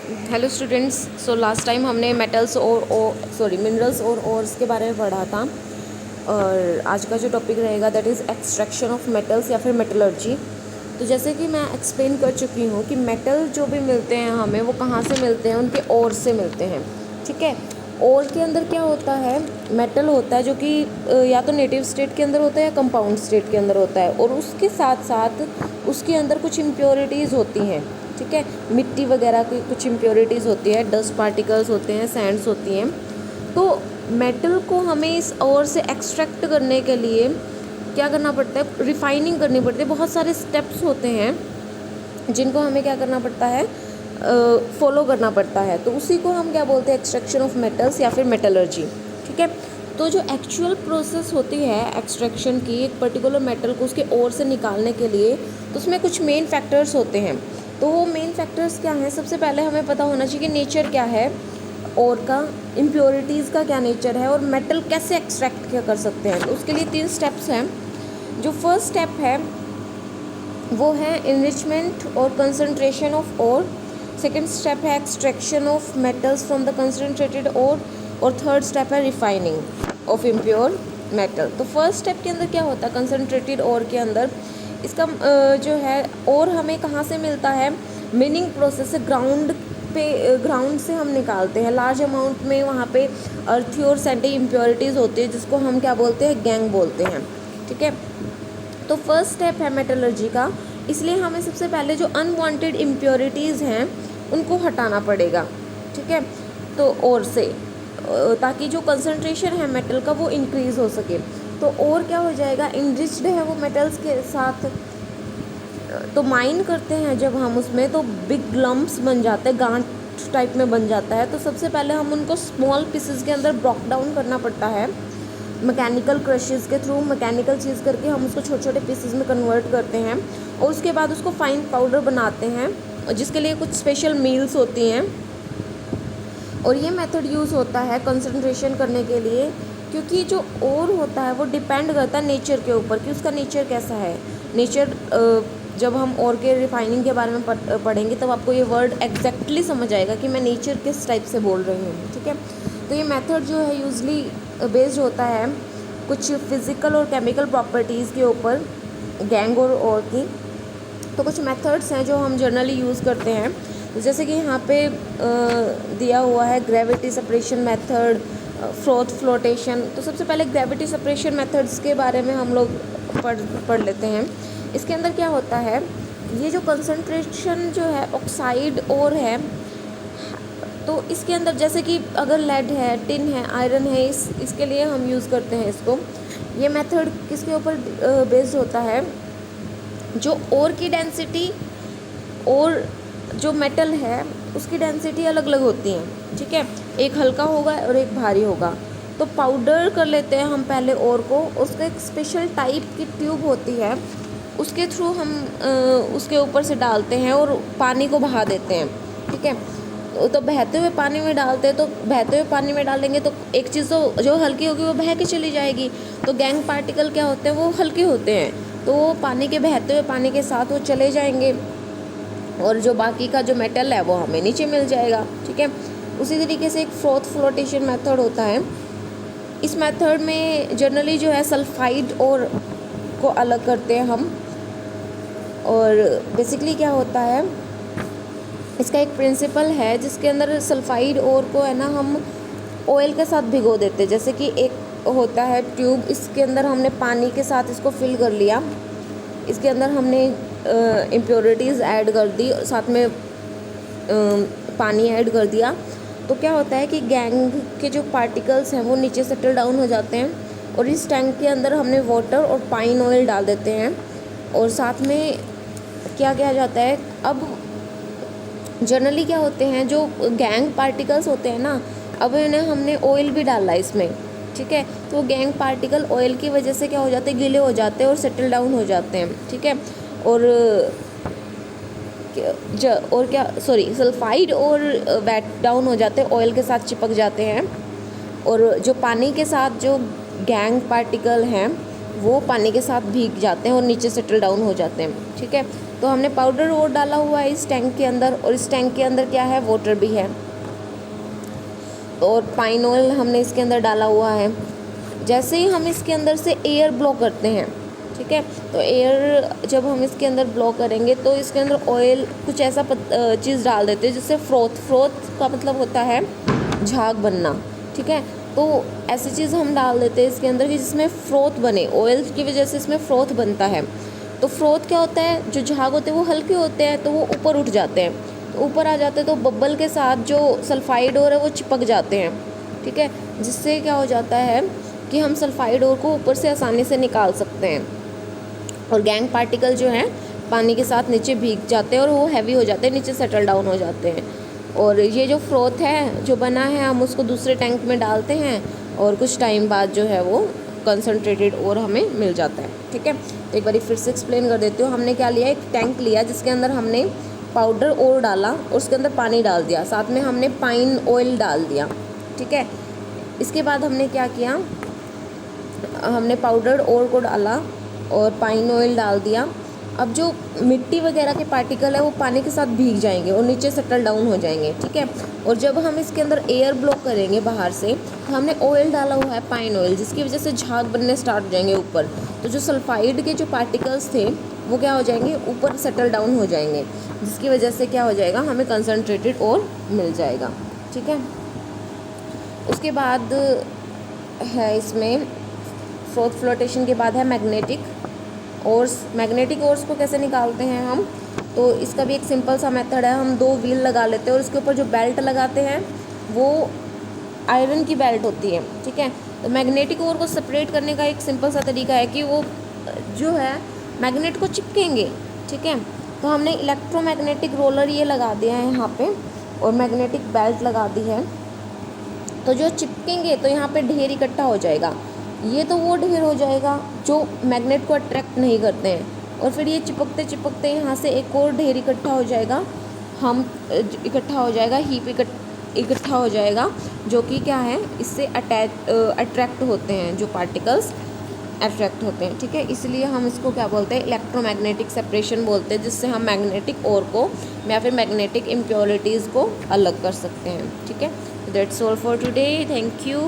Hello students. So last time हमने metals और minerals और ओर्स के बारे में पढ़ा था, और आज का जो टॉपिक रहेगा that is extraction of metals या फिर मेटलर्जी। तो जैसे कि मैं एक्सप्लेन कर चुकी हूँ कि मेटल जो भी मिलते हैं हमें, वो कहाँ से मिलते हैं, उनके ओर से मिलते हैं। ठीक है। ओर के अंदर क्या होता है, मेटल होता है जो कि या तो नेटिव स्टेट के अंदर होता है या कंपाउंड स्टेट के अंदर होता है, और उसके साथ साथ उसके अंदर कुछ इम्प्योरिटीज़ होती हैं। ठीक है। मिट्टी वगैरह की कुछ इम्प्योरिटीज़ होती है, डस्ट पार्टिकल्स होते हैं, सैंड्स होती हैं। तो मेटल को हमें इस ओर से एक्सट्रैक्ट करने के लिए क्या करना पड़ता है, रिफाइनिंग करनी पड़ती है। बहुत सारे स्टेप्स होते हैं जिनको हमें क्या करना पड़ता है, फॉलो करना पड़ता है। तो उसी को हम क्या बोलते हैं, एक्सट्रैक्शन ऑफ मेटल्स या फिर मेटलर्जी। ठीक है। तो जो एक्चुअल प्रोसेस होती है एक्सट्रैक्शन की, एक पर्टिकुलर मेटल को उसके ओर से निकालने के लिए, तो उसमें कुछ मेन फैक्टर्स होते हैं। तो वो मेन फैक्टर्स क्या हैं, सबसे पहले हमें पता होना चाहिए कि नेचर क्या है और का, इम्प्योरिटीज़ का क्या नेचर है, और मेटल कैसे एक्सट्रैक्ट क्या कर सकते हैं। तो उसके लिए 3 स्टेप्स हैं। जो फर्स्ट स्टेप है वो है इनरिचमेंट और concentration of ore. Second step है extraction of metals from the concentrated ore, और थर्ड स्टेप है रिफाइनिंग ऑफ इम्प्योर मेटल। तो फर्स्ट स्टेप के अंदर क्या होता है, कंसनट्रेटेड ओर के अंदर इसका जो है और हमें कहाँ से मिलता है, मिनिंग प्रोसेस से, ग्राउंड से हम निकालते हैं लार्ज अमाउंट में। वहाँ पे अर्थी और सैंडी इम्प्योरिटीज़ होती है जिसको हम क्या बोलते हैं, गैंग बोलते हैं। ठीक है। तो फर्स्ट स्टेप है मेटलर्जी का, इसलिए हमें सबसे पहले जो अनवांटेड इम्प्योरिटीज़ हैं उनको हटाना पड़ेगा। ठीक है। तो और से ताकि जो कंसंट्रेशन है मेटल का वो इंक्रीज़ हो सके। तो और क्या हो जाएगा, इनरिच्ड है वो मेटल्स के साथ। तो माइन करते हैं जब हम उसमें, तो बिग लम्प्स बन जाते हैं, गांठ टाइप में बन जाता है। तो सबसे पहले हम उनको स्मॉल पीसेस के अंदर ब्रेक डाउन करना पड़ता है, मैकेनिकल क्रशेस के थ्रू। मैकेनिकल चीज़ करके हम उसको छोटे छोटे पीसेस में कन्वर्ट करते हैं, और उसके बाद उसको फाइन पाउडर बनाते हैं, जिसके लिए कुछ स्पेशल मील्स होती हैं। और ये मेथड यूज़ होता है कंसंट्रेशन करने के लिए, क्योंकि जो ओर होता है वो डिपेंड करता है नेचर के ऊपर कि उसका नेचर कैसा है। नेचर जब हम ओर के रिफाइनिंग के बारे में पढ़ेंगे तब आपको ये वर्ड एग्जैक्टली समझ आएगा कि मैं नेचर किस टाइप से बोल रही हूँ। ठीक है। तो ये मेथड जो है यूजली बेस्ड होता है कुछ फिज़िकल और केमिकल प्रॉपर्टीज़ के ऊपर, गैंग और ओर की। तो कुछ मेथड्स हैं जो हम जनरली यूज़ करते हैं, जैसे कि यहाँ पे दिया हुआ है gravity separation method, froth flotation. तो सबसे पहले ग्रेविटी सेपरेशन मेथड्स के बारे में हम लोग पढ़ लेते हैं। इसके अंदर क्या होता है, ये जो कंसंट्रेशन जो है ऑक्साइड और है, तो इसके अंदर जैसे कि अगर लेड है, टिन है, आयरन है, इसके लिए हम यूज़ करते हैं इसको। ये मेथड किसके ऊपर बेस्ड होता है, जो ओर की डेंसिटी और जो मेटल है उसकी डेंसिटी अलग अलग होती हैं। ठीक है। एक हल्का होगा और एक भारी होगा। तो पाउडर कर लेते हैं हम पहले ओर को, उसका एक स्पेशल टाइप की ट्यूब होती है, उसके थ्रू हम उसके ऊपर से डालते हैं और पानी को बहा देते हैं। ठीक है। तो बहते हुए पानी में डालते हैं, तो बहते हुए पानी में डालेंगे तो एक चीज़ तो जो हल्की होगी वो बह के चली जाएगी। तो गैंग पार्टिकल क्या होते हैं, वो हल्के होते हैं, तो वो पानी के बहते हुए पानी के साथ वो चले जाएंगे, और जो बाकी का जो मेटल है वो हमें नीचे मिल जाएगा। ठीक है। उसी तरीके से एक फ्रोथ फ्लोटेशन मेथड होता है। इस मेथड में जनरली जो है सल्फाइड और को अलग करते हैं हम, और बेसिकली क्या होता है, इसका एक प्रिंसिपल है जिसके अंदर सल्फाइड और को है ना हम ऑयल के साथ भिगो देते हैं। जैसे कि एक होता है ट्यूब, इसके अंदर हमने पानी के साथ इसको फिल कर लिया, इसके अंदर हमने इम्प्योरिटीज़ ऐड कर दी, साथ में पानी ऐड कर दिया। तो क्या होता है कि गैंग के जो पार्टिकल्स हैं वो नीचे सेटल डाउन हो जाते हैं, और इस टैंक के अंदर हमने वाटर और पाइन ऑयल डाल देते हैं, और साथ में क्या किया जाता है, अब जनरली क्या होते हैं जो गैंग पार्टिकल्स होते हैं ना, अब इन्हें हमने ऑयल भी डाला इसमें। ठीक है। तो गैंग पार्टिकल ऑयल की वजह से क्या हो जाते हैं, गीले हो जाते हैं और सेटल डाउन हो जाते हैं। ठीक है। और क्या सल्फाइड और वेट डाउन हो जाते हैं, ऑयल के साथ चिपक जाते हैं, और जो पानी के साथ जो गैंग पार्टिकल हैं वो पानी के साथ भीग जाते हैं और नीचे सेटल डाउन हो जाते हैं। ठीक है। तो हमने पाउडर ओर डाला हुआ है इस टैंक के अंदर, और इस टैंक के अंदर क्या है, वाटर भी है, और पाइन ऑयल हमने इसके अंदर डाला हुआ है। जैसे ही हम इसके अंदर से एयर ब्लो करते हैं, ठीक है, तो एयर जब हम इसके अंदर ब्लो करेंगे तो इसके अंदर ऑयल कुछ ऐसा चीज़ डाल देते हैं जिससे फ्रोथ का मतलब होता है झाग बनना, ठीक है। तो ऐसी चीज़ हम डाल देते हैं इसके अंदर कि जिसमें फ्रोथ बने, ऑयल की वजह से इसमें फ्रोथ बनता है। तो फ्रोथ क्या होता है, जो झाग होते हैं वो हल्के होते हैं तो वो ऊपर उठ जाते हैं, तो ऊपर आ जाते हैं तो बब्बल के साथ जो सल्फाइड ओर है वो चिपक जाते हैं, ठीक है, जिससे क्या हो जाता है कि हम सल्फाइड ओर को ऊपर से आसानी से निकाल सकते हैं, और गैंग पार्टिकल जो हैं पानी के साथ नीचे भीग जाते हैं और वो हैवी हो जाते हैं, नीचे सेटल डाउन हो जाते हैं। और ये जो फ्रोथ है जो बना है हम उसको दूसरे टैंक में डालते हैं और कुछ टाइम बाद जो है वो कंसनट्रेटेड और हमें मिल जाता है, ठीक है। तो एक बार फिर से एक्सप्लेन कर देती हूँ। हमने क्या लिया, एक टैंक लिया जिसके अंदर हमने पाउडर ओर डाला और उसके अंदर पानी डाल दिया, साथ में हमने पाइन ऑयल डाल दिया, ठीक है। इसके बाद हमने क्या किया, हमने पाउडर ओर को डाला और पाइन ऑयल डाल दिया। अब जो मिट्टी वगैरह के पार्टिकल है वो पानी के साथ भीग जाएंगे और नीचे सेटल डाउन हो जाएंगे, ठीक है। और जब हम इसके अंदर एयर ब्लो करेंगे बाहर से, तो हमने ऑयल डाला हुआ है पाइन ऑयल, जिसकी वजह से झाग बनने स्टार्ट हो जाएंगे ऊपर। तो जो सल्फाइड के जो पार्टिकल्स थे वो क्या हो जाएंगे, ऊपर सेटल डाउन हो जाएंगे, जिसकी वजह से क्या हो जाएगा, हमें कंसनट्रेटेड और मिल जाएगा, ठीक है। उसके बाद है इसमें फ्रोथ फ्लोटेशन के बाद है मैग्नेटिक ओर्स। मैग्नेटिक ओर्स को कैसे निकालते हैं हम, तो इसका भी एक सिंपल सा मेथड है। हम 2 व्हील लगा लेते हैं और उसके ऊपर जो बेल्ट लगाते हैं वो आयरन की बेल्ट होती है, ठीक है। तो मैग्नेटिक ओर को सेपरेट करने का एक सिंपल सा तरीका है कि वो जो है मैग्नेट को चिपकेंगे, ठीक है। तो हमने इलेक्ट्रोमैग्नेटिक रोलर ये लगा दिया है यहाँ पे और मैग्नेटिक बेल्ट लगा दी है। तो जो चिपकेंगे तो यहाँ पे ढेर इकट्ठा हो जाएगा, ये तो वो ढेर हो जाएगा जो मैग्नेट को अट्रैक्ट नहीं करते हैं, और फिर ये चिपकते चिपकते यहाँ से एक और ढेर इकट्ठा हो जाएगा, हीप इकट्ठा हो जाएगा, जो कि क्या है, इससे अट्रैक्ट होते हैं, जो पार्टिकल्स अट्रैक्ट होते हैं, ठीक है। इसलिए हम इसको क्या बोलते हैं, इलेक्ट्रोमैग्नेटिक सेपरेशन बोलते हैं, जिससे हम मैग्नेटिक ओर को या फिर मैग्नेटिक इम्प्योरिटीज़ को अलग कर सकते हैं, ठीक है। That's all for today, thank you.